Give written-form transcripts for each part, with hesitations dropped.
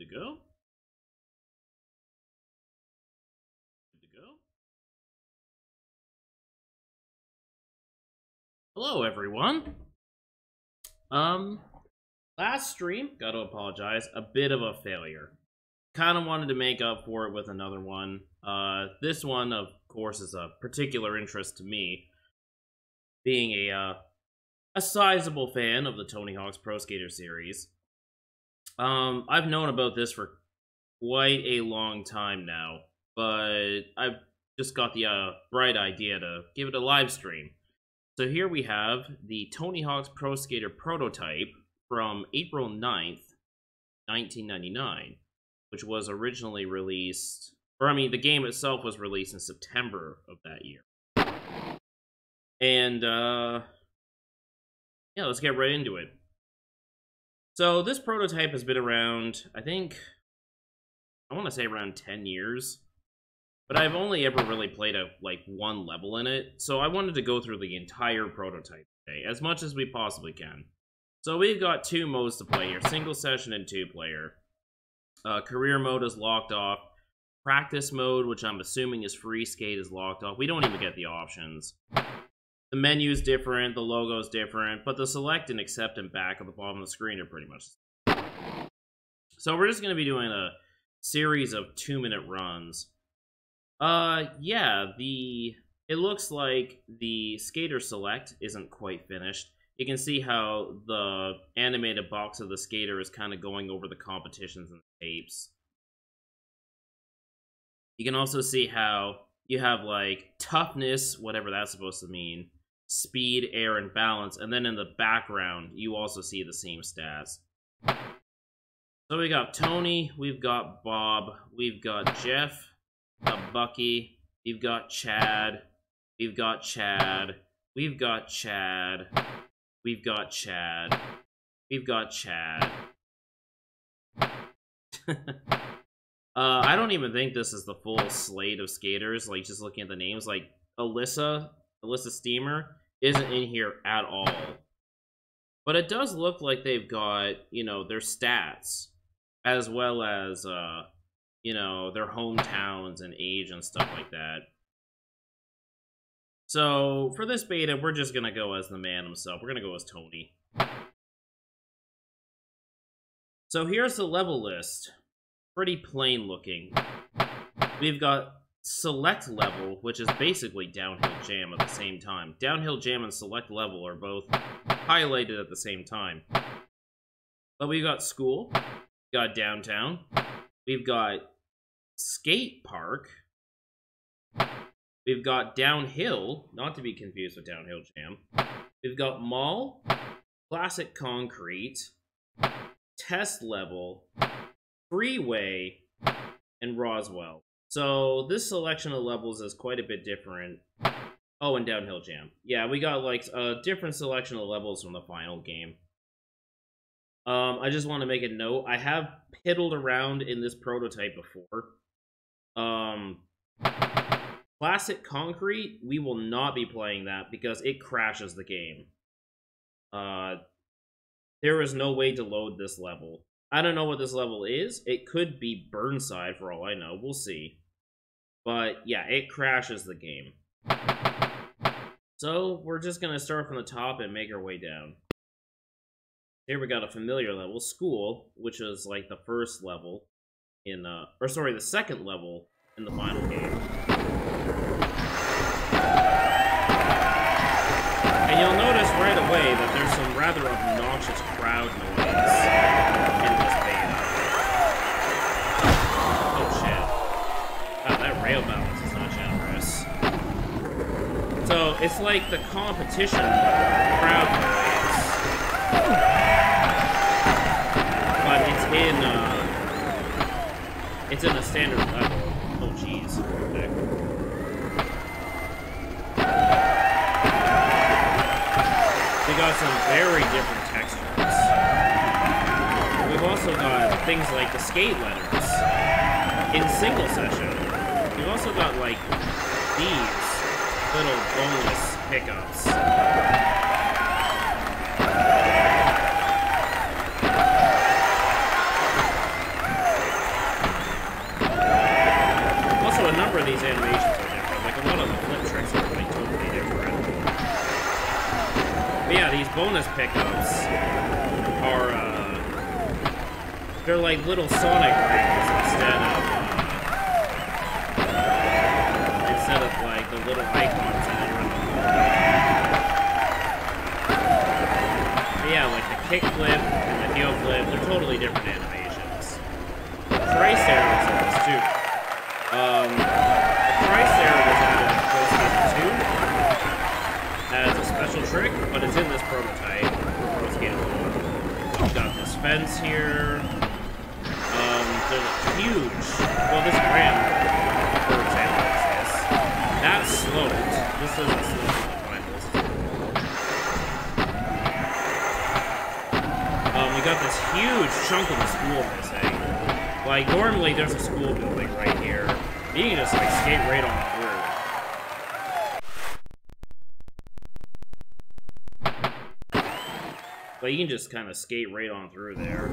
to go? Good to go? Hello, everyone. Last stream, gotta apologize, a bit of a failure. Kind of wanted to make up for it with another one. This one, of course, is a particular interest to me, being a sizable fan of the Tony Hawk's Pro Skater series. I've known about this for quite a long time now, but I've just got the bright idea to give it a live stream. So here we have the Tony Hawk's Pro Skater prototype from April 9th, 1999, which was originally released, or I mean, the game itself was released in September of that year. And, yeah, let's get right into it. So this prototype has been around, I think, I want to say around 10 years. But I've only ever really played one level in it, so I wanted to go through the entire prototype today, as much as we possibly can. So we've got two modes to play here, single session and two-player. Career mode is locked off. Practice mode, which I'm assuming is free skate, is locked off. We don't even get the options. The menu's different, the logo's different, but the select and accept and back at the bottom of the screen are pretty much the same. So we're just going to be doing a series of 2-minute runs. Yeah, it looks like the skater select isn't quite finished. You can see how the animated box of the skater is kind of going over the competitions and tapes. You can also see how you have, like, toughness, whatever that's supposed to mean, speed, air, and balance, and then in the background, you also see the same stats. So we got Tony, we've got Bob, we've got Jeff, Bucky, we've got Chad, we've got Chad, we've got Chad, we've got Chad, we've got Chad. I don't even think this is the full slate of skaters, like, just looking at the names, like, Alyssa Steamer isn't in here at all. But it does look like they've got, you know, their stats, as well as, you know, their hometowns and age and stuff like that. So, for this beta, we're just gonna go as the man himself. We're gonna go as Tony. So here's the level list. Pretty plain looking. We've got Select Level, which is basically Downhill Jam at the same time. Downhill Jam and Select Level are both highlighted at the same time. But we've got School, we've got Downtown, we've got Skate Park, we've got Downhill, not to be confused with Downhill Jam, we've got Mall, Classic Concrete, Test Level, Freeway, and Roswell. So this selection of levels is quite a bit different. Oh, and Downhill Jam. Yeah, we got like a different selection of levels from the final game. I just want to make a note. I have piddled around in this prototype before. Classic Concrete, we will not be playing that because it crashes the game. There is no way to load this level. I don't know what this level is. It could be Burnside for all I know. We'll see. But yeah, it crashes the game. So we're just going to start from the top and make our way down. Here we got a familiar level, School, which is like the first level in, or sorry, the second level in the final game. And you'll notice right away that there's some rather obnoxious crowd noise in this beta. Oh shit. Wow, that rail balance is not generous. So, it's like the competition crowd noise. But it's in a standard level. Oh jeez. We got some very different textures. We've also got things like the skate letters in single session. We've also got like these little bonus pickups. of these animations are different. Like, a lot of the flip tricks are like totally different. But yeah, these bonus pickups are, they're like little Sonic rings instead of like the little icons that are in the but yeah, like the kick flip and the heel flip, they're totally different animations. Trice arrow is in this too. The Trice arrow was added in Pro Skater 2 as a special trick, but it's in this prototype for Pro Skater 1. We've got this fence here. There's a huge, well, this ramp, for example, is this. That's sloped. This isn't sloped in the finals. We got this huge chunk of the school missing. Like, normally there's a school building right here. You can just, like, skate right on through. But you can just kind of skate right on through there.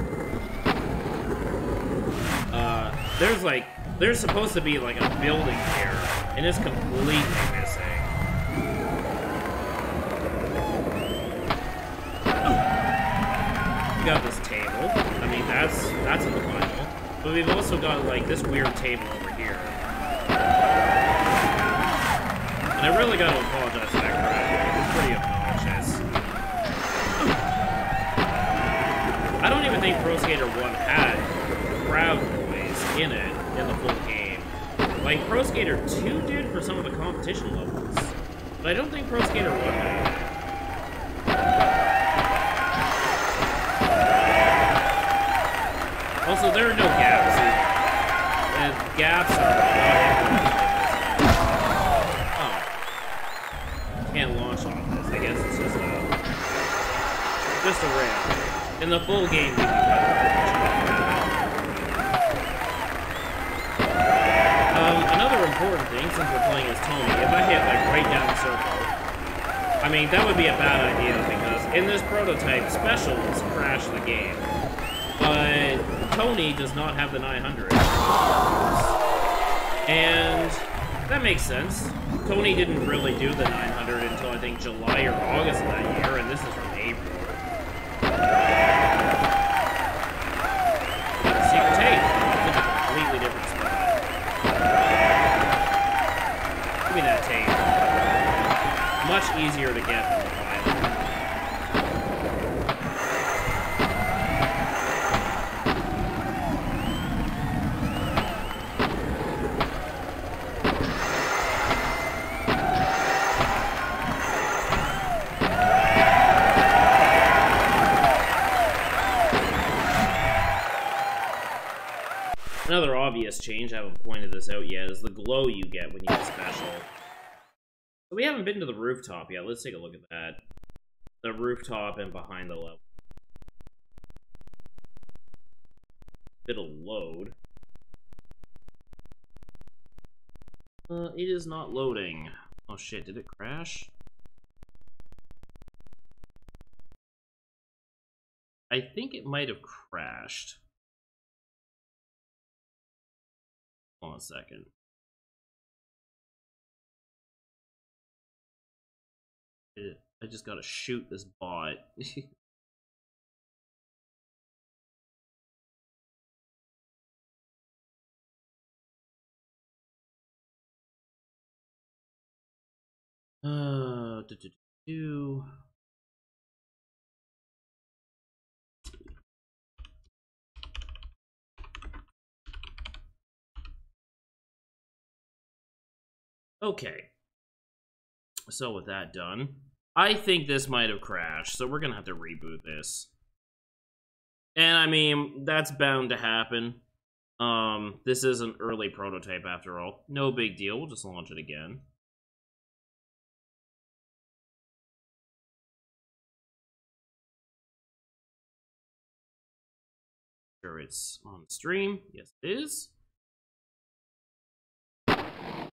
There's supposed to be like a building here, and it's completely missing. We got this table. I mean, that's in the final. But we've also got like this weird table over here. And I really gotta apologize for that crowd. It's pretty obnoxious. I don't even think Pro Skater 1 had crowd noise in it in the full game. Like Pro Skater 2 did for some of the competition levels, but I don't think Pro Skater 1 had it. Also, there are no gaps either. And gaps are not can't launch on this. I guess it's just a ramp. In the full game, we can another important thing, since we're playing as Tony, if I hit like right down the circle, I mean that would be a bad idea because in this prototype, specials crash the game. But Tony does not have the 900. And that makes sense. Tony didn't really do the 900 until I think July or August of that year, and this is from April. Secret tape. It's a completely different spot. Give me that tape. Much easier to get than the final. Another obvious change, I haven't pointed this out yet, is the glow you get when you get special. So we haven't been to the rooftop yet. Let's take a look at that. The rooftop and behind the level. It'll load. It is not loading. Oh shit, did it crash? I think it might have crashed. Hold on a second. I just gotta shoot this bot. Okay. So with that done, I think this might have crashed, so we're gonna have to reboot this. And I mean, that's bound to happen. This is an early prototype after all. No big deal, we'll just launch it again. Sure it's on stream. Yes, it is.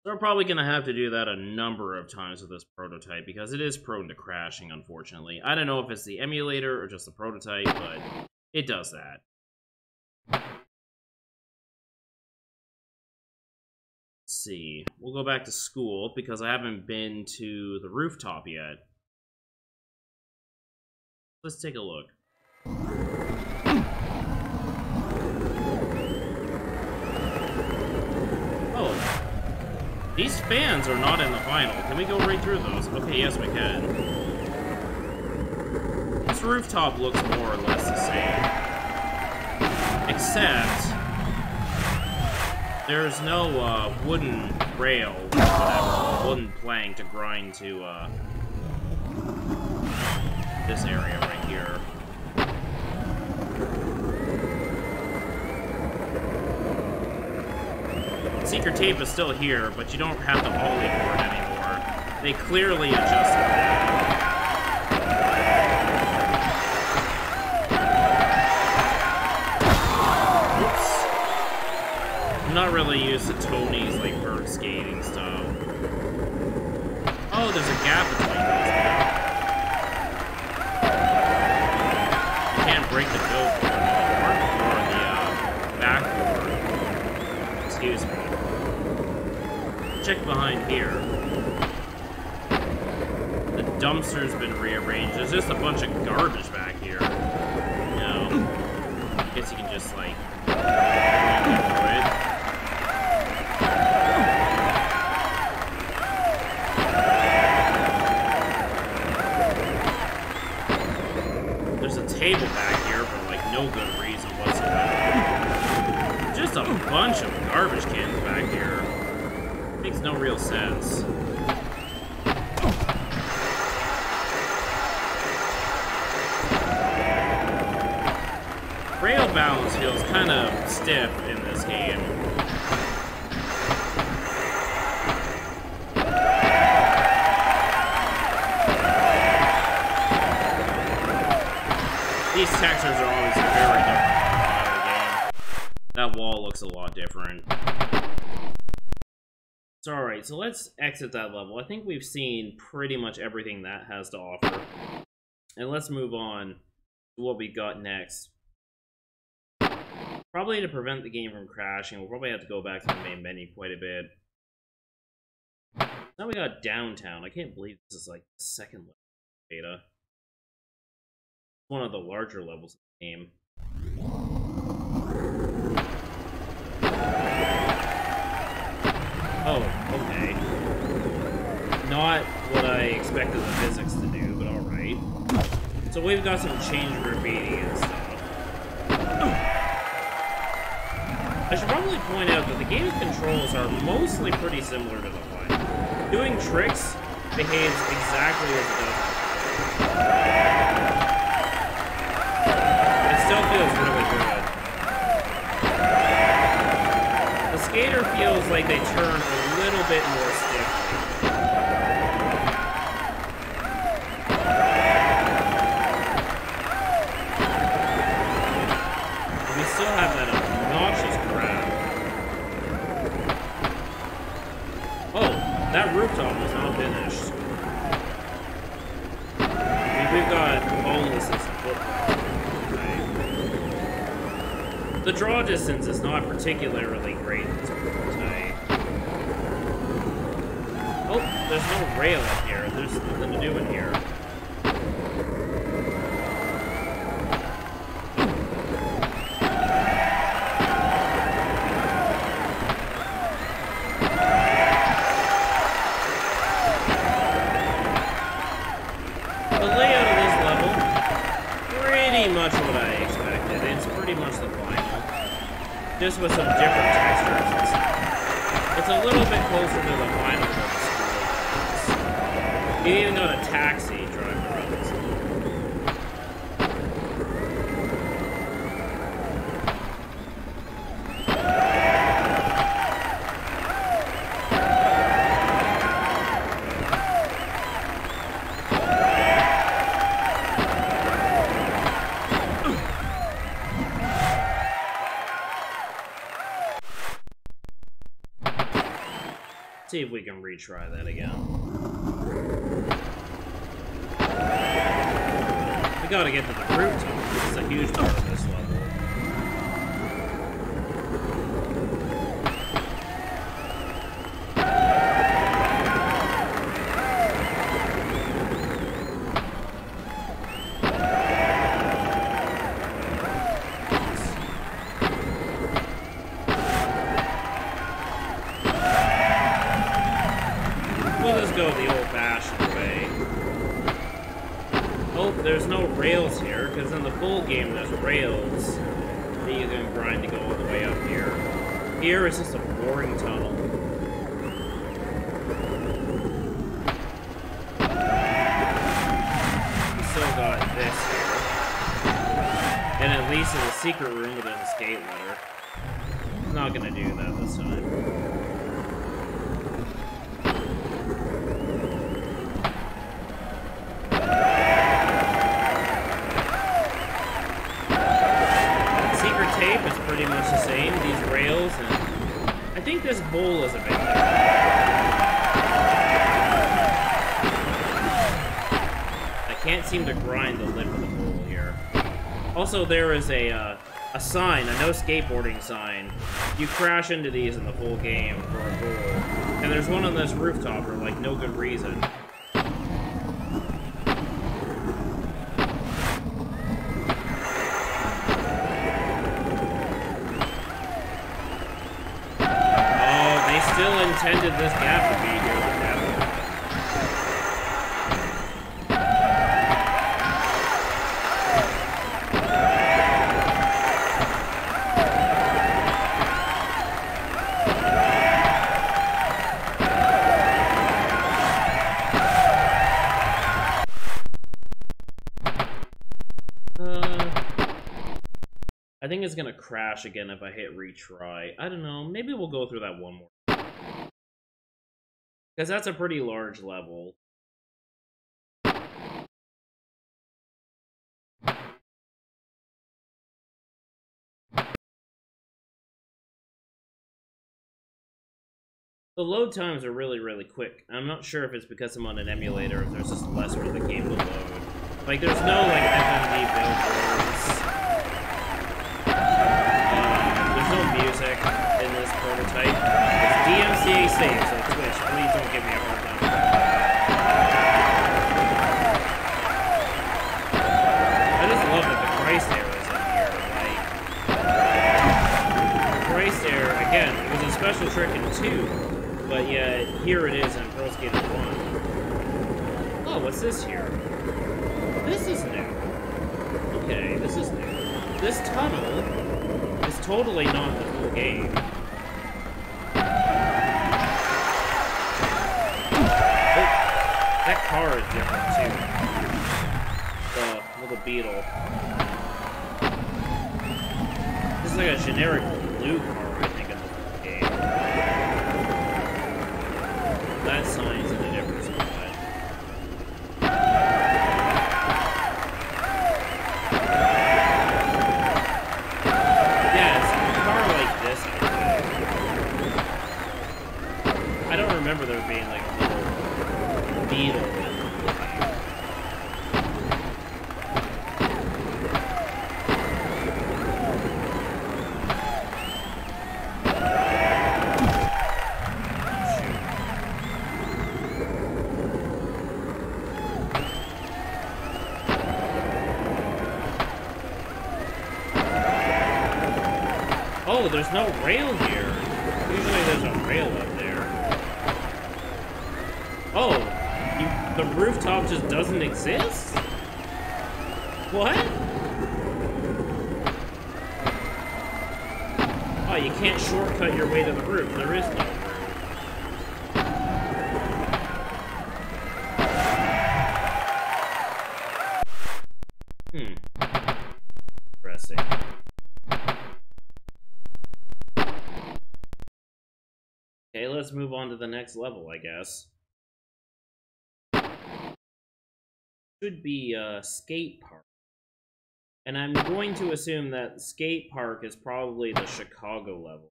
We're probably going to have to do that a number of times with this prototype because it is prone to crashing, unfortunately. I don't know if it's the emulator or just the prototype, but it does that. see. We'll go back to school because I haven't been to the rooftop yet. Let's take a look. Oh. These fans are not in the final. Can we go right through those? Okay, yes we can. This rooftop looks more or less the same. Except there's no wooden rail, whatever, wooden plank to grind to this area right here. Secret tape is still here, but you don't have the ollie board anymore. They clearly adjusted that. I'm not really used to Tony's, like, bird skating stuff. Oh, there's a gap between these now. You can't break the billboard or the backboard. Excuse me. Check behind here. The dumpster's been rearranged. There's just a bunch of garbage back here. No. I guess you can just, like, it. There's a table back here for, like, no good reason whatsoever. Just a bunch of garbage cans back here. Makes no real sense. Rail balance feels kind of stiff in this game. These textures are always very different in the game. That wall looks a lot different. So, alright, so let's exit that level. I think we've seen pretty much everything that has to offer. And let's move on to what we got next. Probably to prevent the game from crashing, we'll probably have to go back to the main menu quite a bit. Now we got downtown. I can't believe this is like the second level beta. One of the larger levels of the game. Oh, okay. Not what I expected the physics to do, but alright. So we've got some change graffiti and stuff. I should probably point out that the game's controls are mostly pretty similar to the one. Doing tricks behaves exactly as it does. It still feels really good. The skater feels like they turn a little bit more stiffly. We still have that obnoxious crap. Oh, that rooftop was not finished. I mean, we've got homelessness and football. The draw distance is not particularly great in this prototype. Oh, there's no rail up here. There's nothing to do in here. The layout of this level, pretty much what I expected. It's pretty much the final. Just with some different textures and stuff. It's a little bit closer to the final than the school. You even got a taxi driving around this. See if we can retry that again. We gotta get to the rooftop. This is a huge part of this level. rails here, because in the full game there's rails that you can grind to go all the way up here. Here it's just a boring tunnel. We still got this here. And at least in the secret room with an escape letter. I'm not gonna do that this time. Tape is pretty much the same, these rails, and I think this bowl is a bit different. I can't seem to grind the lip of the bowl here. Also, there is a sign, a no skateboarding sign. You crash into these in the full game for a bowl. And there's one on this rooftop for, like, no good reason. Still intended this gap to be here. I think it's gonna crash again if I hit retry. I don't know. Maybe we'll go through that one more. Because that's a pretty large level. The load times are really, really quick. I'm not sure if it's because I'm on an emulator or if there's just less for the game to load. Like, there's no, like, FMV billboards. There's no music in this prototype. It's DMCA safe, so Twitch, please don't give me a hard time. I just love that the Christ era is in here. Like, Christ era, again, it was a special trick in 2, but yet here it is in Pro Skater 1. Oh, what's this here? This is new. Okay, this is new. This tunnel is totally not the full game. That car is different too. The little beetle. This is like a generic blue car, I think, in the game. That sign's in a different spot. Yeah, it's a car like this, I don't remember there being like a little beetle. Oh, there's no rail here. Usually there's a rail up there. Oh, the rooftop just doesn't exist? What? Oh, you can't shortcut your way to the roof. There is no roof. Interesting. Okay, let's move on to the next level, I guess. Should be skate park. And I'm going to assume that skate park is probably the Chicago level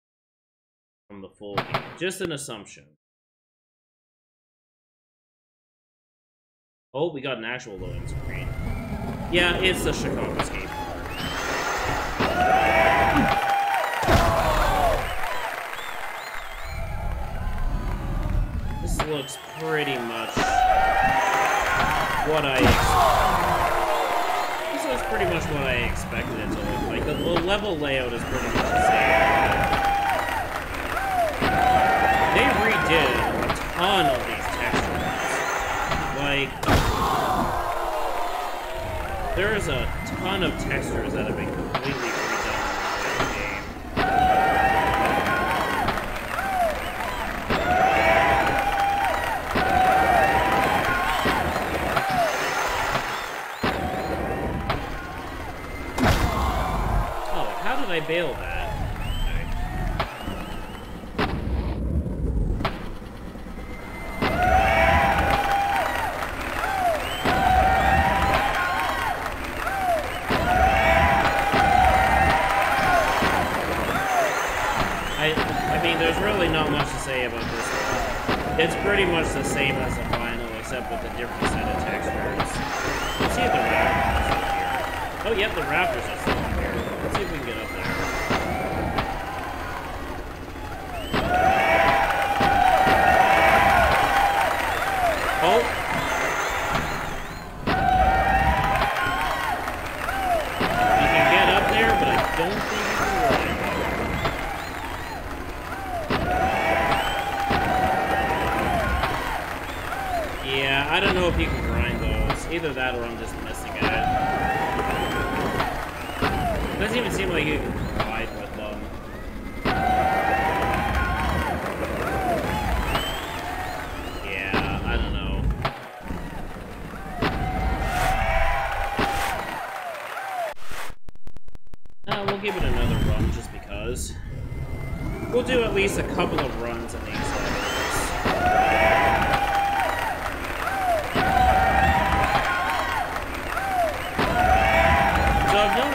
from the full game. Just an assumption. Oh, we got an actual loading screen. Yeah, it's the Chicago skate park. This looks pretty much what I expected it to look like. The level layout is pretty much the same. They redid a ton of these textures. Like, there's a ton of textures that have been completely redone in the game. Oh, how did I bail that? There's really not much to say about this one. It's pretty much the same as the final, except with a different set of textures. Let's see if the Raptors are still here. Oh, yep, the Raptors are still here. Let's see if we can get up there. Oh! You can get up there, but I don't think you can run. Yeah, I don't know if you can grind those. Either that or I'm just missing it. It doesn't even seem like you can glide with them. Yeah, I don't know. We'll give it another run just because. We'll do at least a couple of runs in these levels.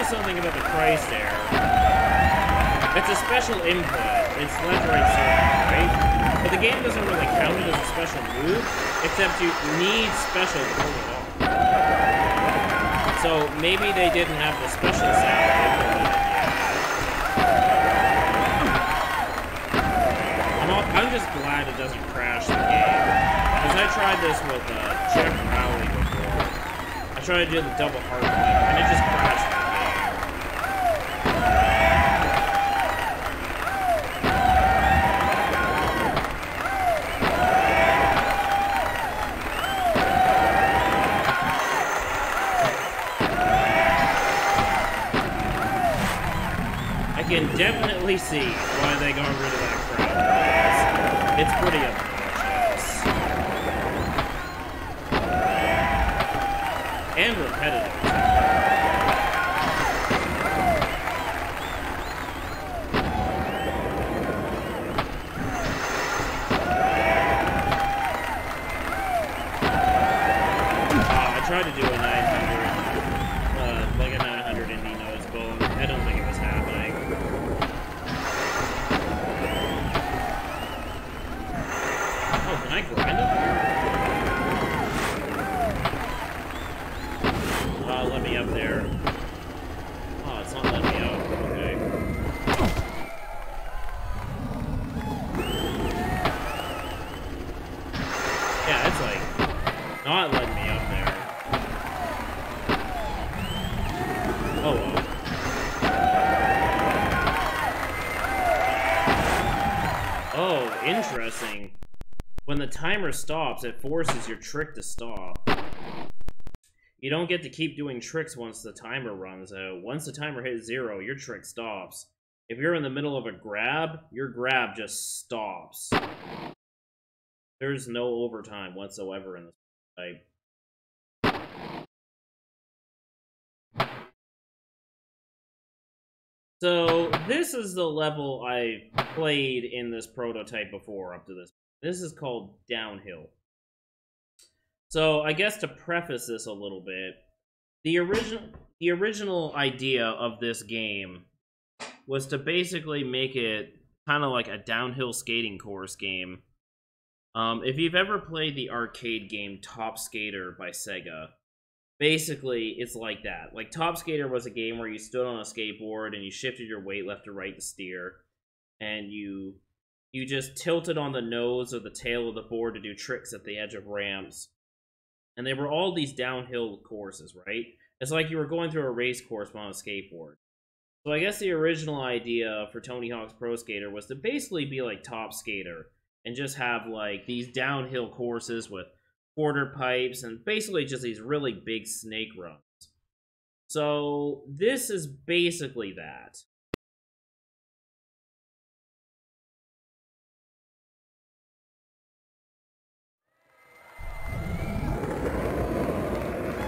Something about the price there. It's a special input. It's left, right, circle, right? But the game doesn't really count it as a special move, except you need special to pull it off. So maybe they didn't have the special sound implemented yet. I'm just glad it doesn't crash the game. Because I tried this with Jeff Rowley before. I tried to do the double hard click, and it just crashed the game. I can definitely see why they got rid of that crowd. It's pretty obnoxious. And repetitive. I tried to do a 900, like a 900 indie nose bone. I don't think it was happening. Oh, can I grind up here? Let me up there. Oh, it's not letting me out. Okay. Yeah, it's like not letting me up there. Oh well. Oh, interesting. When the timer stops, it forces your trick to stop. You don't get to keep doing tricks once the timer runs out. Once the timer hits 0, your trick stops. If you're in the middle of a grab, your grab just stops. There's no overtime whatsoever in this type. So, this is the level I played in this prototype before up to this. This is called Downhill. So, I guess to preface this a little bit, the original idea of this game was to basically make it kind of like a downhill skating course game. If you've ever played the arcade game Top Skater by Sega, basically it's like that. Like, Top Skater was a game where you stood on a skateboard and you shifted your weight left to right to steer, and you just tilted on the nose or the tail of the board to do tricks at the edge of ramps. And they were all these downhill courses, right? It's like you were going through a race course on a skateboard. So I guess the original idea for Tony Hawk's Pro Skater was to basically be like Top Skater and just have like these downhill courses with quarter pipes and basically just these really big snake runs. So this is basically that.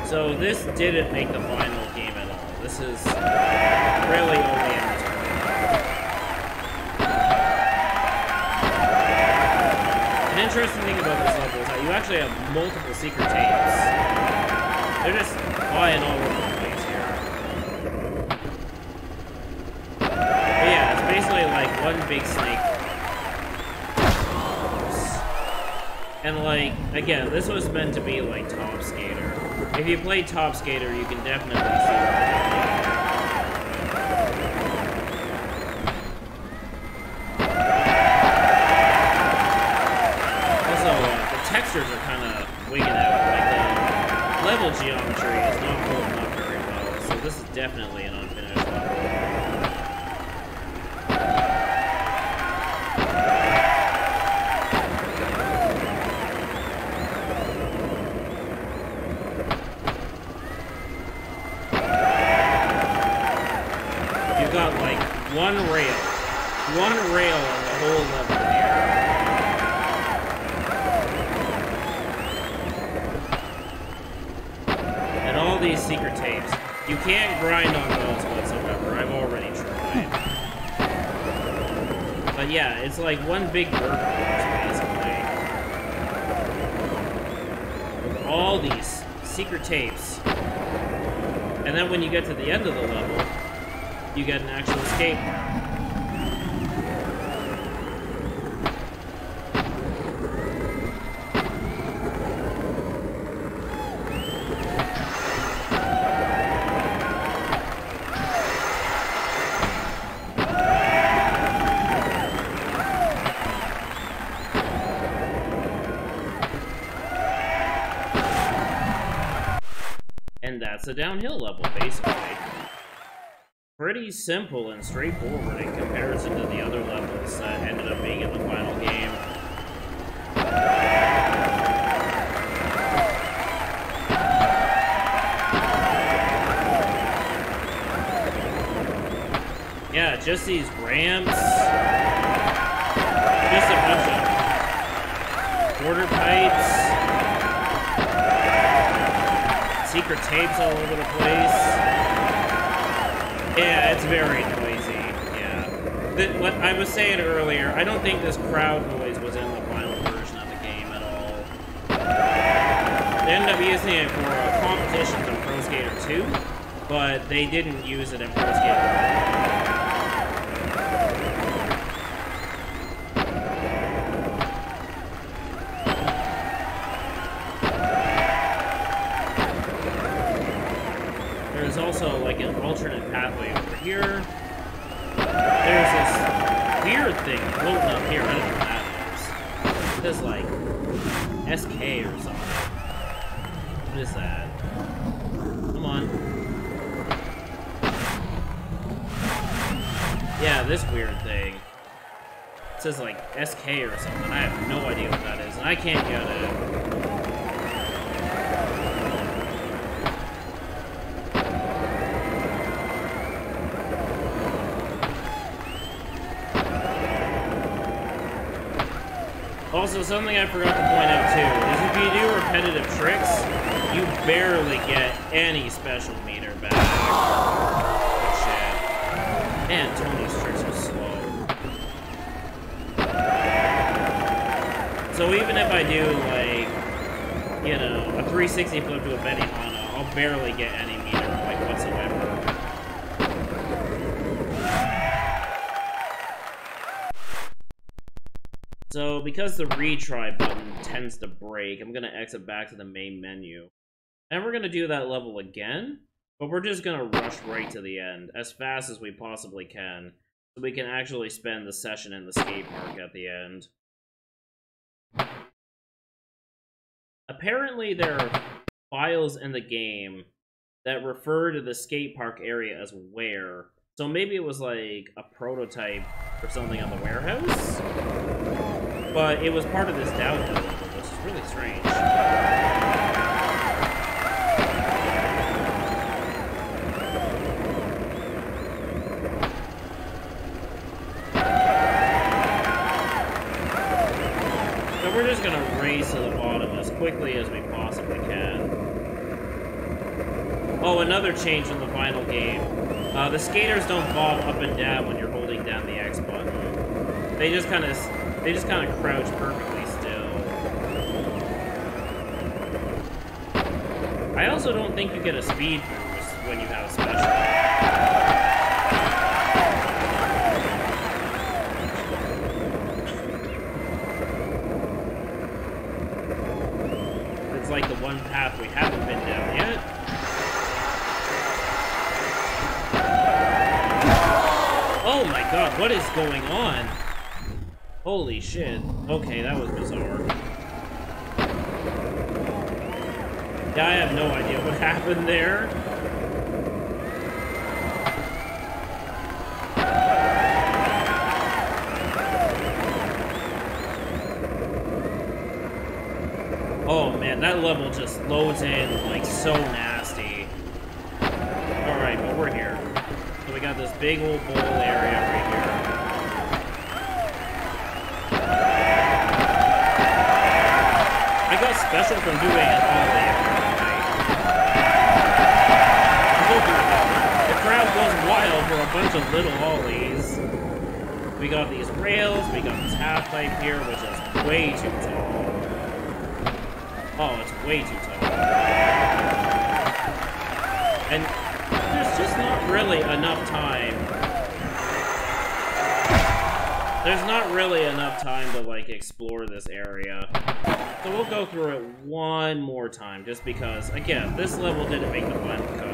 So this didn't make the final game at all. This is really only in this point. An interesting thing about this level is that you actually have multiple secret tapes. They're just flying all over the place here. But yeah, it's basically like one big snake. And like, again, this was meant to be like Top Skater. If you play Top Skater, you can definitely see that. Also, the textures are kind of wigging out. Like, the level geometry is not holding up very well, so this is definitely an unfinished level. Got like one rail on the whole level here. And all these secret tapes. You can't grind on those whatsoever. I've already tried. But yeah, it's like one big burp basically. With all these secret tapes. And then when you get to the end of the level, you get an actual escape. And that's a downhill level, basically. Pretty simple and straightforward in comparison to the other levels that ended up being in the final game. Yeah, just these ramps. Just a bunch of quarter pipes. Secret tapes all over the place. Yeah, it's very noisy, yeah. What I was saying earlier, I don't think this crowd noise was in the final version of the game at all. They ended up using it for competitions in Pro Skater 2, but they didn't use it in Pro Skater 1. There's also like an alternate pathway over here. There's this weird thing floating up here. I don't know what that is. It says like SK or something. What is that? Come on. Yeah, this weird thing. It says like SK or something. I have no idea what that is, and I can't get it. Also, something I forgot to point out too is if you do repetitive tricks, you barely get any special meter back. Oh, shit. Man, Tony's tricks are slow. So even if I do, like, you know, a 360 flip to a Benihana, I'll barely get any meter, like, whatsoever. So, because the retry button tends to break, I'm going to exit back to the main menu. And we're going to do that level again, but we're just going to rush right to the end, as fast as we possibly can, so we can actually spend the session in the skate park at the end. Apparently, there are files in the game that refer to the skate park area as where. So maybe it was like a prototype or something on the warehouse? But it was part of this download level, which is really strange. just gonna race to the bottom as quickly as we possibly can. Oh, another change in the final game. The skaters don't bob up and down when you're holding down the X button. They just kind of crouch perfectly still. I also don't think you get a speed boost when you have a special. It's like the one path we haven't been down yet. Oh my god, what is going on? Holy shit. Okay, that was bizarre. Yeah, I have no idea what happened there. Oh man, that level just loads in like so nasty. Alright, but we're here. So we got this big old bowl area right here. I got special from doing an ollie. The crowd goes wild for a bunch of little ollies. We got these rails, we got this half pipe here, which is way too tall. Oh, it's way too tall. And there's just not really enough time. There's not really enough time to, like, explore this area. So we'll go through it one more time, just because, again, this level didn't make the final cut.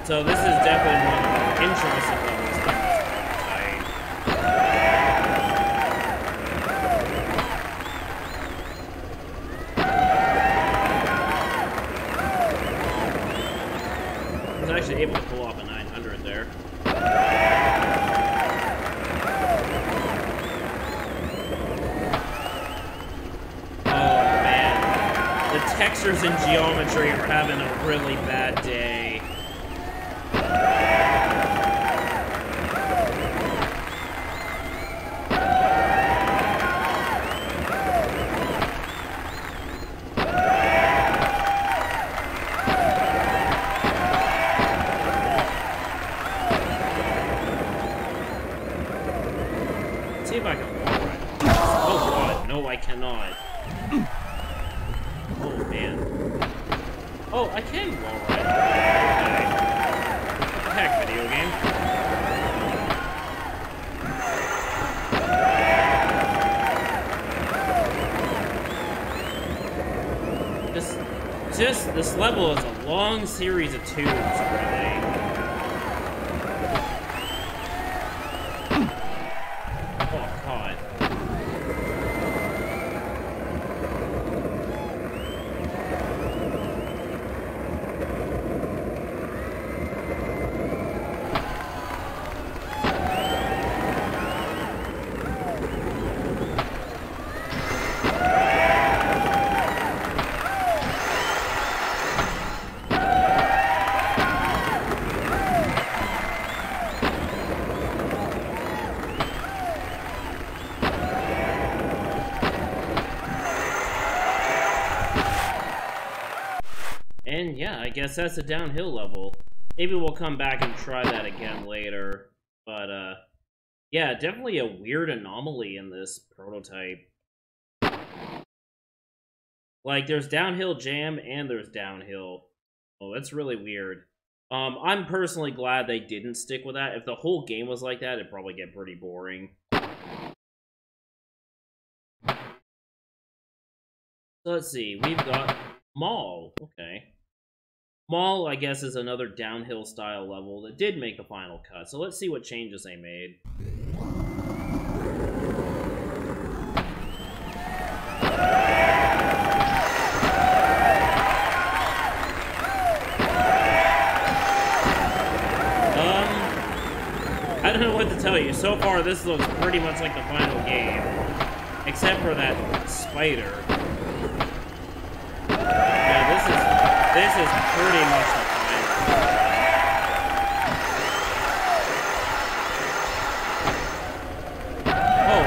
So this is definitely one of the more interesting levels in this prototype. I was actually able to pull off a 900 there. Textures and geometry are having a really bad day. Let's see if I can wall ride. Oh god, no I cannot. Oh, man. Oh, I can wall ride. Okay. What the heck, video game? This level is a long series of tubes, really. Oh, God. And yeah, I guess that's a downhill level. Maybe we'll come back and try that again later. But, yeah, definitely a weird anomaly in this prototype. Like, there's downhill jam and there's downhill. Oh, that's really weird. I'm personally glad they didn't stick with that. If the whole game was like that, it'd probably get pretty boring. So let's see, we've got Mall. Okay. Mall, I guess, is another downhill style level that did make the final cut. So let's see what changes they made. I don't know what to tell you. So far, this looks pretty much like the final game. Except for that spider. Yeah, this is pretty much the final. Oh,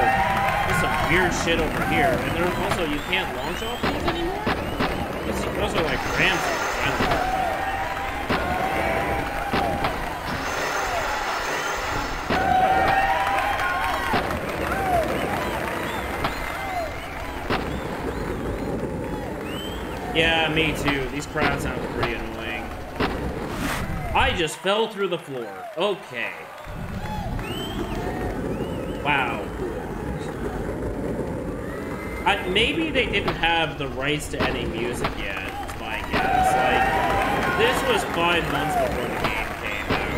weird shit over here. And there's also, you can't launch off these anymore? Those are like ramps. Yeah, me too. These crowds sound pretty annoying. I just fell through the floor. Okay. Wow. Maybe they didn't have the rights to any music yet, is my guess. Like, this was 5 months before the game came out.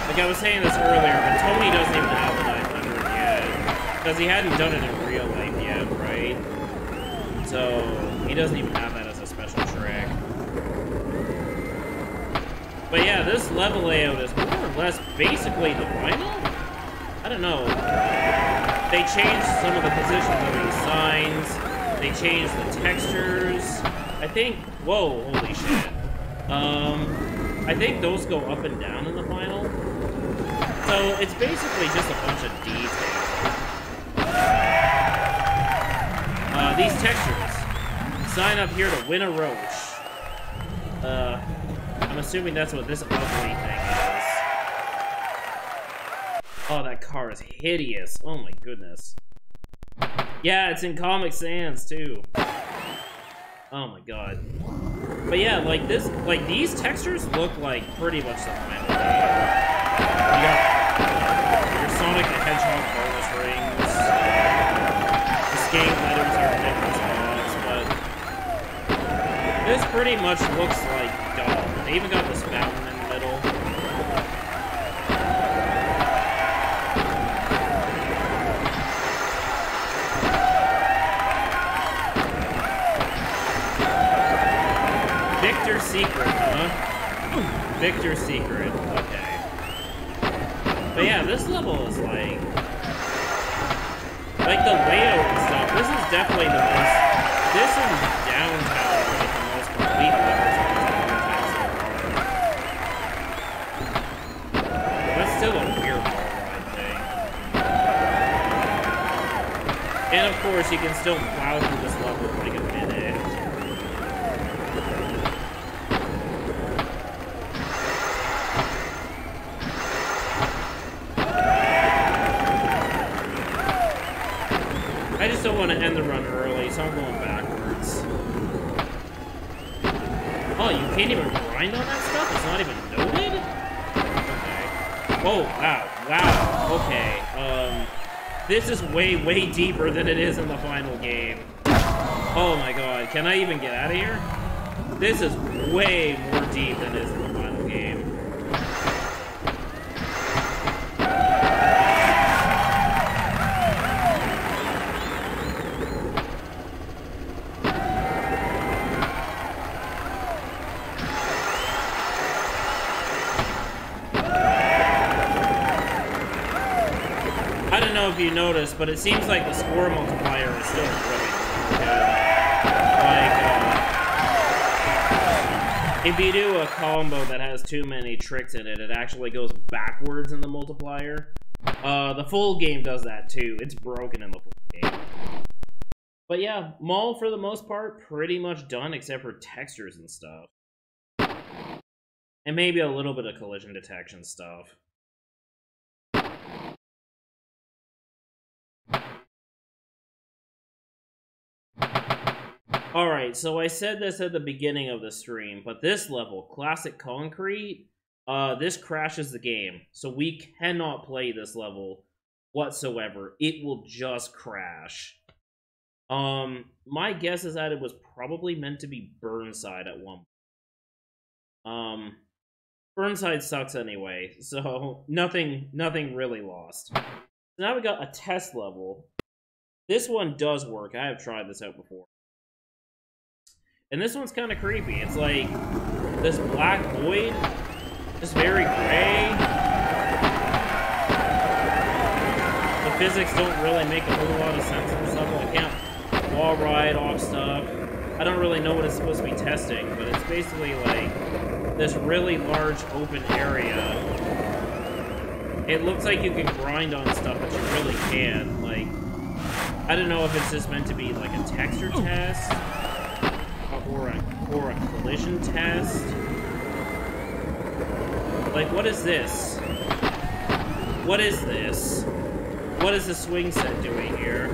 Like I was saying this earlier, but Tony doesn't even have the 900 yet. Because he hadn't done it in real life yet, right? So, he doesn't even have that as a special trick. But yeah, this level layout is more or less basically the final? I don't know. They changed some of the positions of these signs. They changed the textures. I think... Whoa, holy shit. I think those go up and down in the final. So, it's basically just a bunch of details. These textures. Sign up here to win a roach. I'm assuming that's what this ugly thing is. Oh, that car is hideous. Oh my goodness. Yeah, it's in Comic Sans too. Oh my god. But yeah, like this, like these textures look like pretty much the final game. You got your Sonic the Hedgehog bonus rings. The skate letters are different spots, but this pretty much looks like Dog. They even got this fountain in the middle. Victor's Secret, huh? Victor's Secret, okay. But yeah, this level is like the layout and stuff, this is definitely the most, this and Downtown are like the most complete levels of this time so far. That's still a weird ball ride thing. And of course, you can still plow through this level in like a minute. I just don't want to end the run early, so I'm going backwards. Oh, you can't even grind on that stuff? It's not even noted? Okay. Oh, wow. Wow. Okay. This is way, way deeper than it is in the final game. Oh my god. Can I even get out of here? This is way more deep than it is in the final game. If you notice, but it seems like the score multiplier is still really good. Like, if you do a combo that has too many tricks in it, it actually goes backwards in the multiplier. The full game does that too. It's broken in the full game. But yeah, Mall for the most part, pretty much done except for textures and stuff. And maybe a little bit of collision detection stuff. Alright, so I said this at the beginning of the stream, but this level, Classic Concrete, this crashes the game. So we cannot play this level whatsoever. It will just crash. My guess is that it was probably meant to be Burnside at one point. Burnside sucks anyway, so nothing really lost. So now we got a test level. This one does work. I have tried this out before. And this one's kind of creepy. It's like this black void, just very gray. The physics don't really make a whole lot of sense in this level. I can't wall ride off stuff. I don't really know what it's supposed to be testing, but it's basically like this really large open area it looks like you can grind on stuff, but you really can't. Like, I don't know if it's just meant to be like a texture test or a collision test. Like, what is this? What is this? What is the swing set doing here?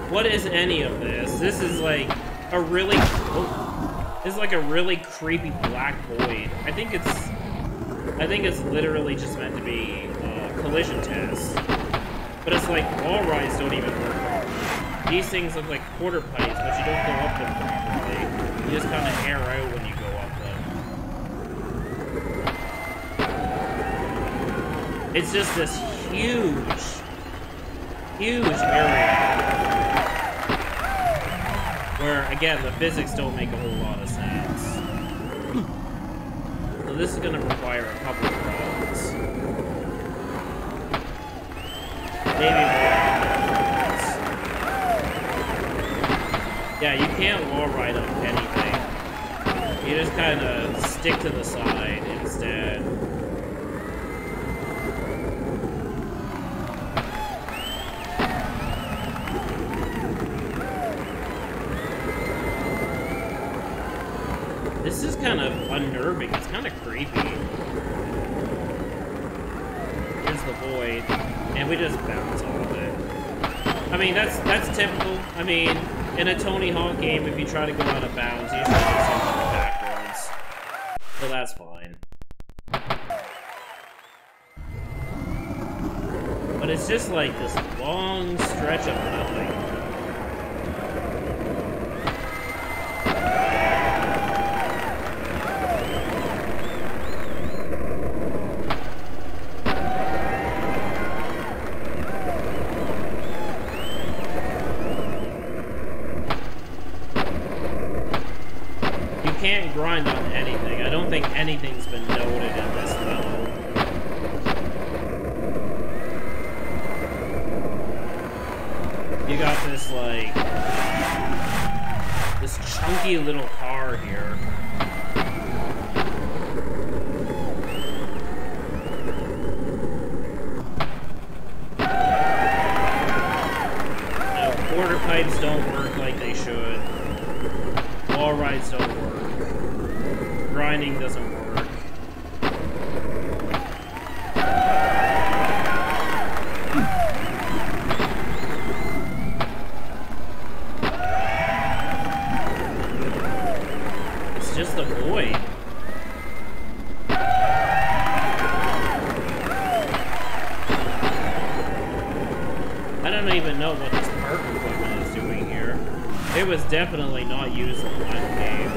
What is any of this? This is like a really... Oh, this is like a really creepy black void. I think it's literally just meant to be a collision test. But it's like, wall rides don't even work properly. These things look like quarter pipes, but you don't go up them properly. You just kind of air out when you go up them. It's just this huge area. Where, again, the physics don't make a whole lot of sense. So this is going to require a couple of rounds. Maybe more. Yeah, you can't wall ride on anything. You just kind of stick to the side instead. This is kind of unnerving. It's kind of creepy. Here's the void, and we just bounce off it. I mean, that's typical. I mean, in a Tony Hawk game, if you try to go out of bounds, you usually do something backwards. So that's fine. But it's just like this long stretch of nothing. Grind on anything. I don't think anything's been noted in this level. You got this, like, this chunky little car here. Now, quarter pipes don't work like they should. Wall rides don't work. Grinding doesn't work. It's just a void. I don't even know what this park equipment is doing here. It was definitely not used in the final game.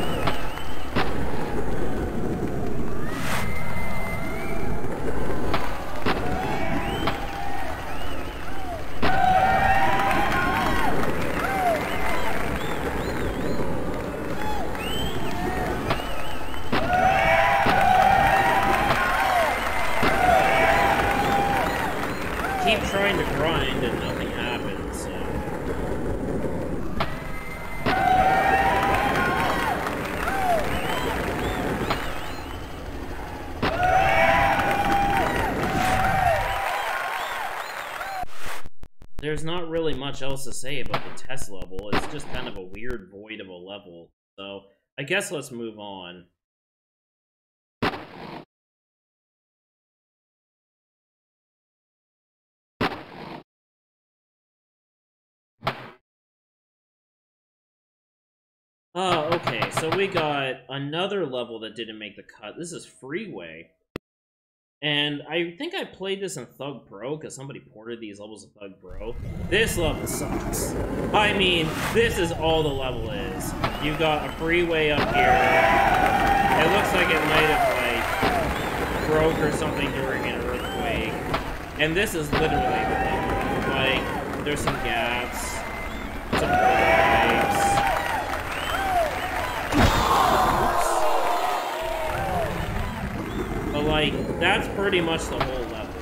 Trying to grind and nothing happens, so. There's not really much else to say about the test level. It's just kind of a weird void of a level. So, I guess let's move on. Okay, so we got another level that didn't make the cut. This is Freeway. And I think I played this in Thug Pro, because somebody ported these levels of Thug Pro. This level sucks. I mean, this is all the level is. You've got a freeway up here. It looks like it might have, like, broke or something during an earthquake. And this is literally the level. Like, there's some gaps, some pipes. But, like, that's pretty much the whole level.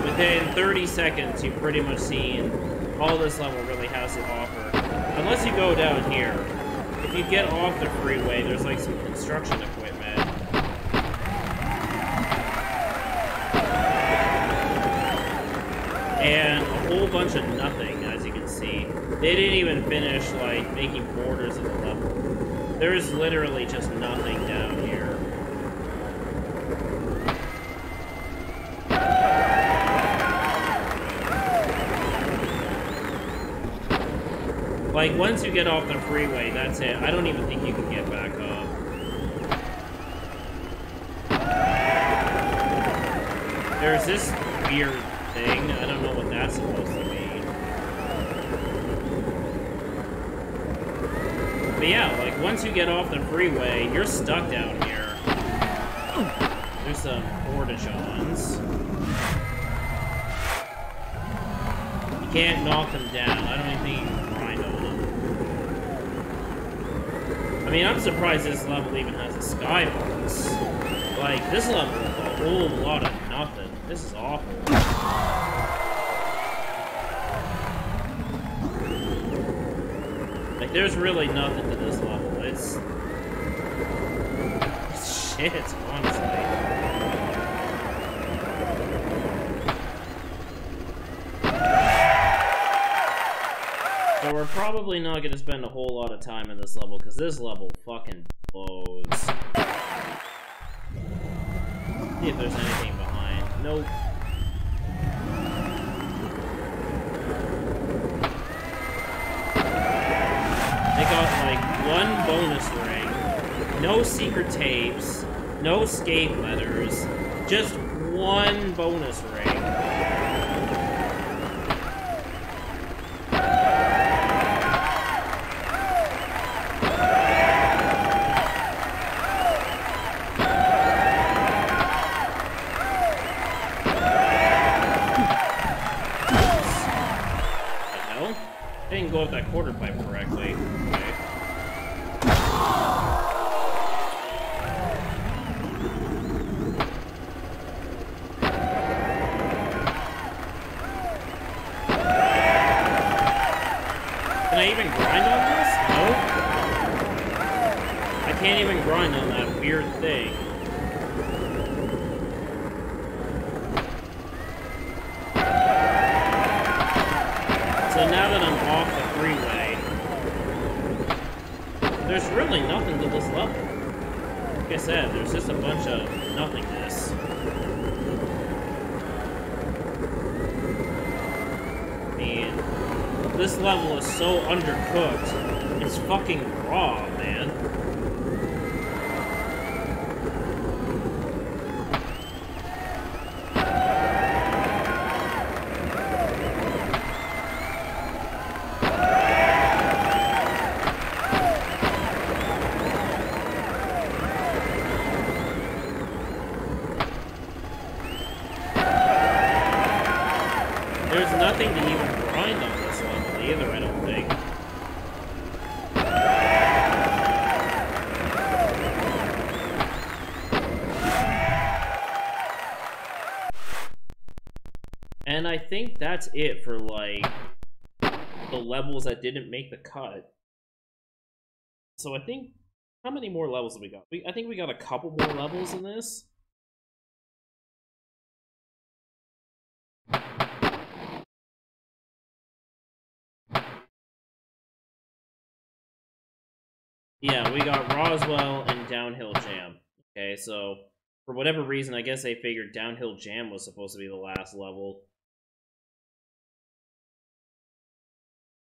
Within 30 seconds, you've pretty much seen all this level really has to offer. Unless you go down here. If you get off the freeway, there's, like, some construction equipment. bunch of nothing, as you can see. They didn't even finish, like, making borders of the level. There's literally just nothing down here. Like, once you get off the freeway, that's it. I don't even think you can get back up. There's this weird thing. I don't know what that's supposed to mean. But yeah, like, once you get off the freeway, you're stuck down here. There's some porta-johns. You can't knock them down. I don't even think you can grind on them. I mean, I'm surprised this level even has a skybox. Like, this level is a whole lot of nothing. This is awful. Like, there's really nothing to this level. It's shit, honestly. So we're probably not going to spend a whole lot of time in this level, because this level fucking blows. See if there's anything behind. Nope. They got, like, one bonus ring, no secret tapes, no escape letters, just one bonus ring. Go up that quarter pipe correctly. Okay. Can I even grind on this? Nope. I can't even grind on that weird thing. So now that I'm off the freeway, there's really nothing to this level. Like I said, there's just a bunch of nothingness. And this level is so undercooked. It's fucking raw, man. There's nothing to even grind on this level either, I don't think. And I think that's it for, like, the levels that didn't make the cut. So I think, how many more levels have we got? I think we got a couple more levels in this. Yeah, we got Roswell and Downhill Jam. Okay, so for whatever reason, I guess they figured Downhill Jam was supposed to be the last level.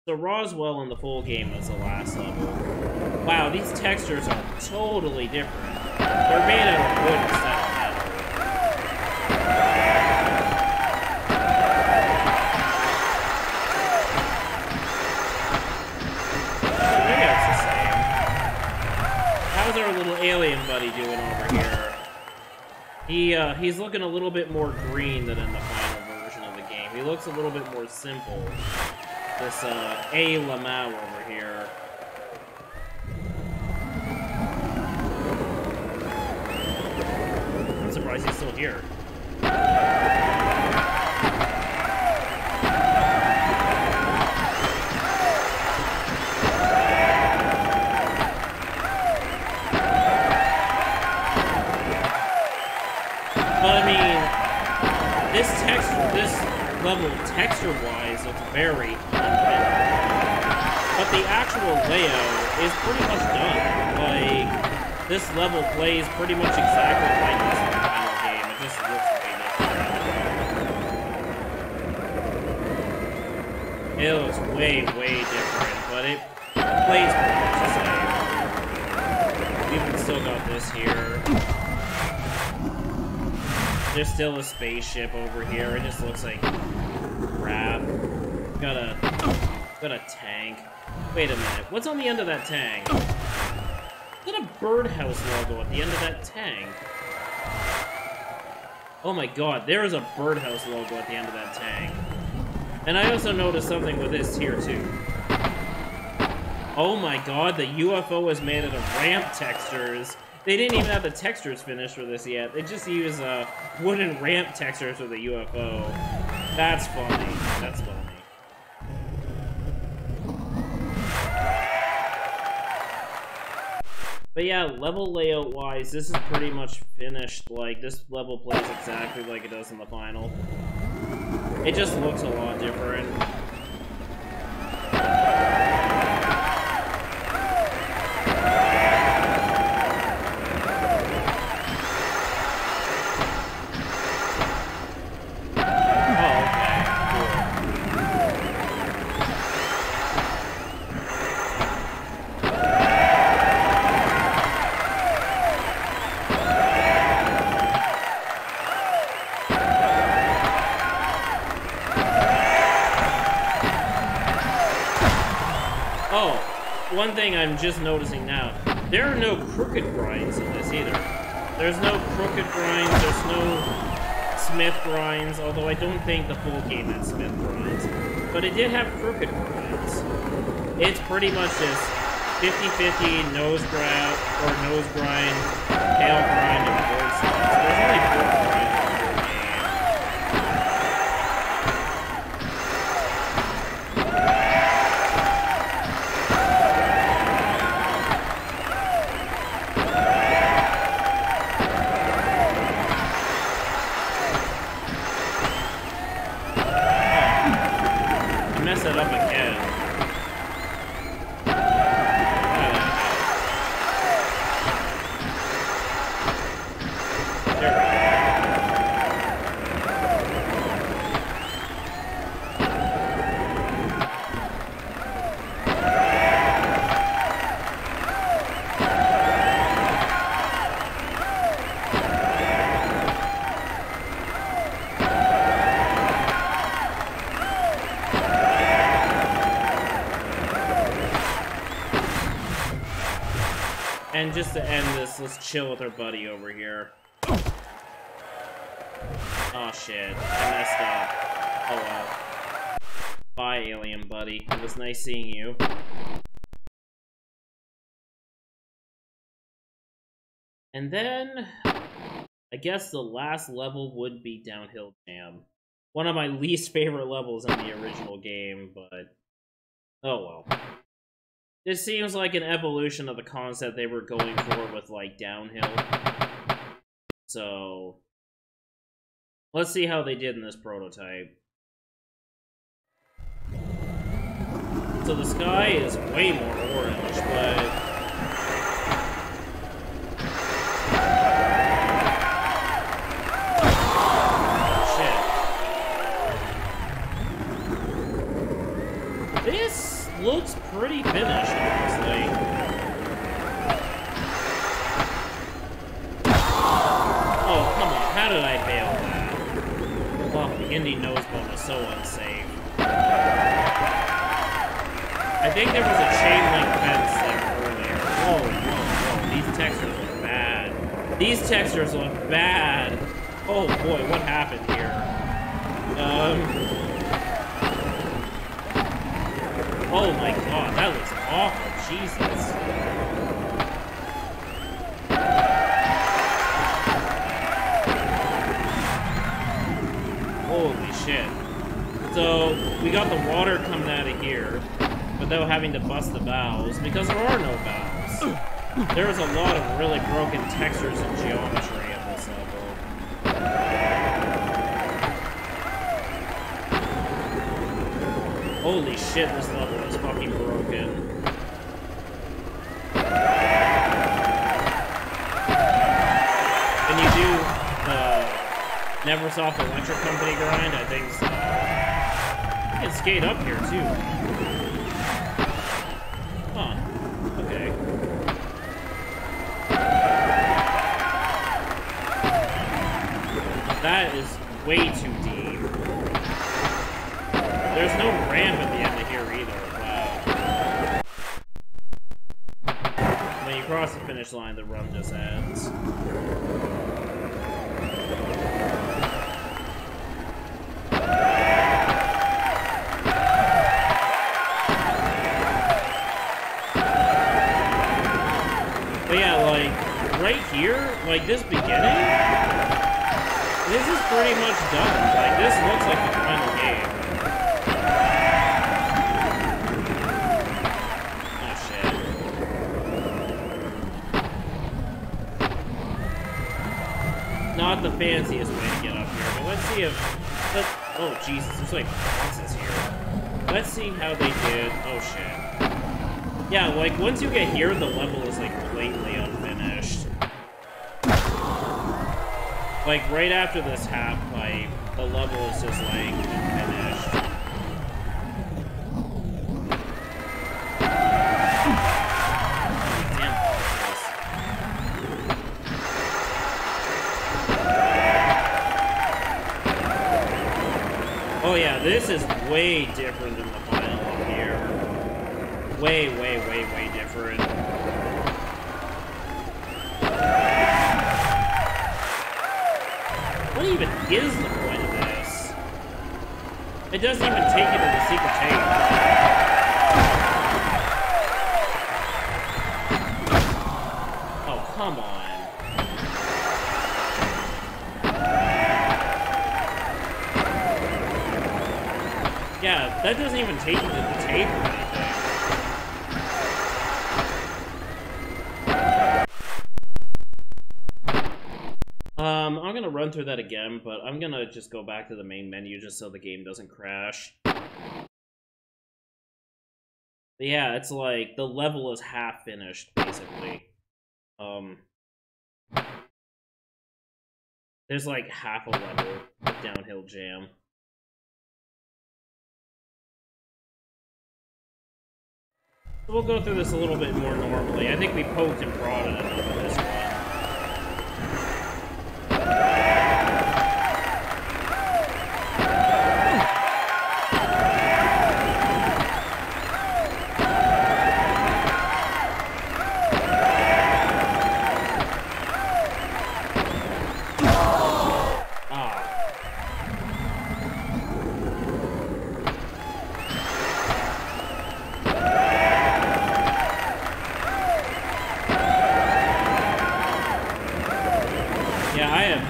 So Roswell in the full game was the last level. Wow, these textures are totally different. They're made out of wood instead of metal. How's our little alien buddy doing over here? He's looking a little bit more green than in the final version of the game. He looks a little bit more simple. This A. Lamau over here. I'm surprised he's still here. But I mean, this level, texture-wise, looks very unfinished. But the actual layout is pretty much done. Like, this level plays pretty much exactly like this in the final game. It just looks way different. It looks way, way different, but it plays pretty much the same. We've still got this here. There's still a spaceship over here. It just looks like crap. Got a tank. Wait a minute. What's on the end of that tank? Is that a birdhouse logo at the end of that tank? Oh my god, there is a birdhouse logo at the end of that tank. And I also noticed something with this here too. Oh my god, the UFO is made out of ramp textures. They didn't even have the textures finished for this yet. They just use wooden ramp textures for the UFO. That's funny. That's funny. But yeah, level layout-wise, this is pretty much finished. Like, this level plays exactly like it does in the final. It just looks a lot different. One thing I'm just noticing now, there are no crooked grinds in this either. There's no crooked grinds, there's no Smith grinds, although I don't think the full game had Smith grinds. But it did have crooked grinds. It's pretty much just 50-50 nose grind, tail grind, and board slots. There's only 4 grinds. It up again. There we go. And just to end this, let's chill with our buddy over here. Oh shit, I messed up. Oh well. Bye, alien buddy. It was nice seeing you. And then, I guess the last level would be Downhill Jam. One of my least favorite levels in the original game, but oh well. This seems like an evolution of the concept they were going for with, like, Downhill. So, let's see how they did in this prototype. So the sky is way more orange, but... oh, shit. This looks pretty finished, honestly. Oh, come on, how did I fail that? Oh, the indie nose bone is so unsafe. I think there was a chain link fence there earlier. Whoa, whoa, whoa, these textures look bad. These textures look bad! Oh boy, what happened here? Oh my god, that looks awful, Jesus. Holy shit. So, we got the water coming out of here, without having to bust the valves, because there are no valves. There's a lot of really broken textures and geometry in this level. Holy shit, this level is fucking broken. When you do Neversoft Electric Company grind, I think so. You can skate up here too. Huh. Okay. That is way too deep. There's no ramp at the end of here either. Wow. When you cross the finish line, the run just ends. But yeah, like, right here, like this beginning, this is pretty much done. Like, this looks like the final game. Oh, shit. Not the fanciest way to get up here, but let's see if... oh, Jesus, there's like boxes here. Let's see how they did... Oh, shit. Yeah, like, once you get here, the level is, like, blatantly unfinished. Like, right after this half pipe, the level is just, like, unfinished. Damn boxes. Oh yeah, this is way different than the final up here. Way, way, way, way different. What even is the point of this? It doesn't even take you to the secret chamber. Oh, come on. Yeah, that doesn't even take you to the tape or anything. I'm gonna run through that again, but I'm gonna just go back to the main menu just so the game doesn't crash. But yeah, it's like the level is half finished, basically. There's like half a level of downhill jam. So we'll go through this a little bit more normally. I think we poked and prodded enough of this one.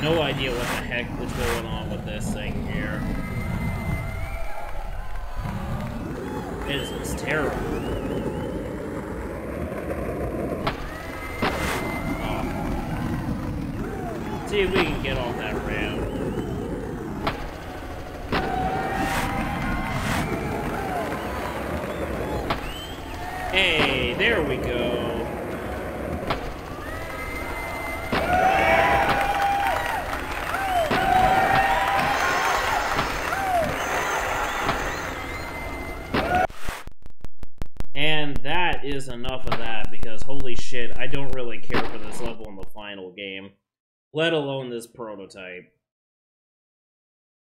No idea what the heck is going on with this thing here. It's terrible. Oh. See if we can get off that ramp. Hey, there we go. And that is enough of that, because holy shit, I don't really care for this level in the final game, let alone this prototype.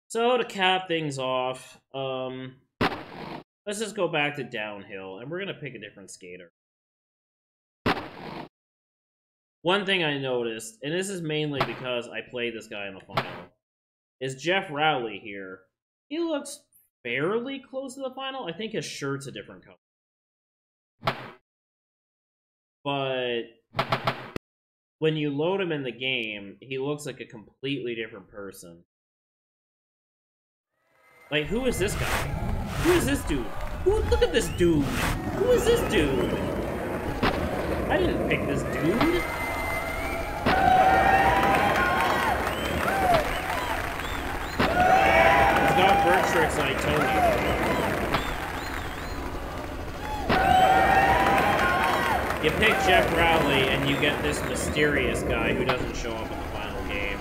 So to cap things off, let's just go back to downhill, and we're gonna pick a different skater. One thing I noticed, and this is mainly because I played this guy in the final, is Jeff Rowley here. He looks fairly close to the final. I think his shirt's a different color. But when you load him in the game, he looks like a completely different person. Like, who is this guy? Who is this dude? Look at this dude! Who is this dude? I didn't pick this dude! He's got bird tricks like Tony, though. You pick Jeff Rowley, and you get this mysterious guy who doesn't show up in the final game.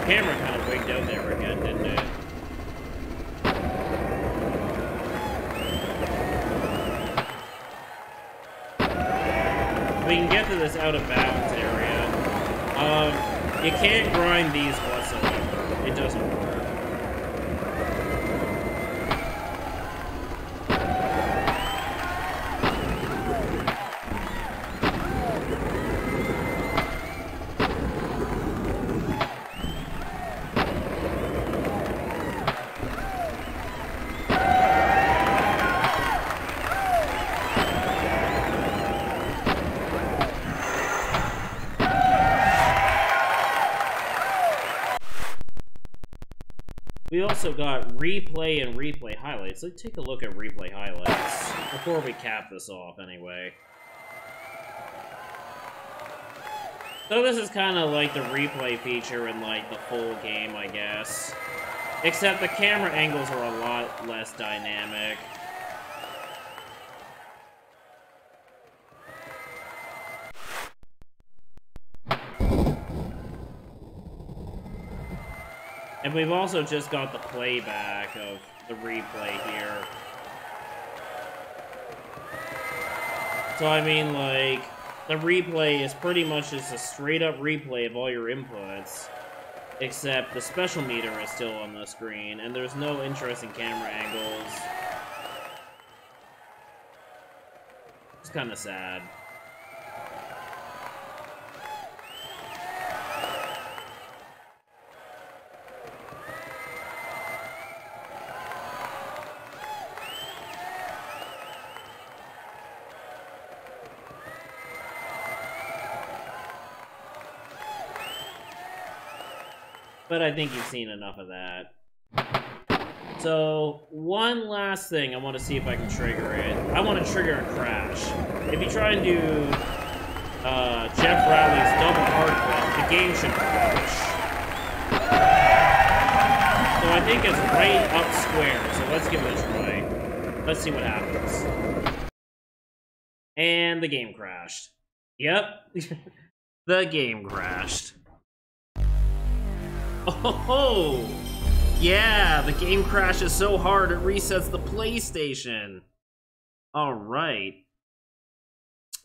Camera kind of wigged out there again, didn't it? We can get to this out of bounds area. You can't grind these whatsoever. It doesn't work. We also got replay and replay highlights. Let's take a look at replay highlights before we cap this off anyway. So this is kind of like the replay feature in like the full game, I guess. Except the camera angles are a lot less dynamic. And we've also just got the playback of the replay here. So, I mean, like, the replay is pretty much just a straight-up replay of all your inputs, except the special meter is still on the screen, and there's no interesting camera angles. It's kind of sad. But I think you've seen enough of that. So, one last thing I want to see if I can trigger it. I want to trigger a crash. If you try and do Jeff Rowley's double hard flip, the game should crash. So I think it's right up square, so let's give it a try. Let's see what happens. And the game crashed. Yep. The game crashed. Oh, yeah, the game crashes so hard it resets the PlayStation. All right.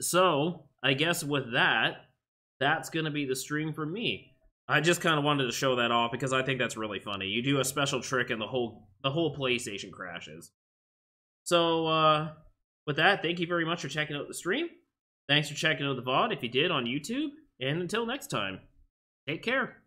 So, I guess with that, that's going to be the stream for me. I just kind of wanted to show that off because I think that's really funny. You do a special trick and the whole PlayStation crashes. So, with that, thank you very much for checking out the stream. Thanks for checking out the VOD if you did on YouTube. And until next time, take care.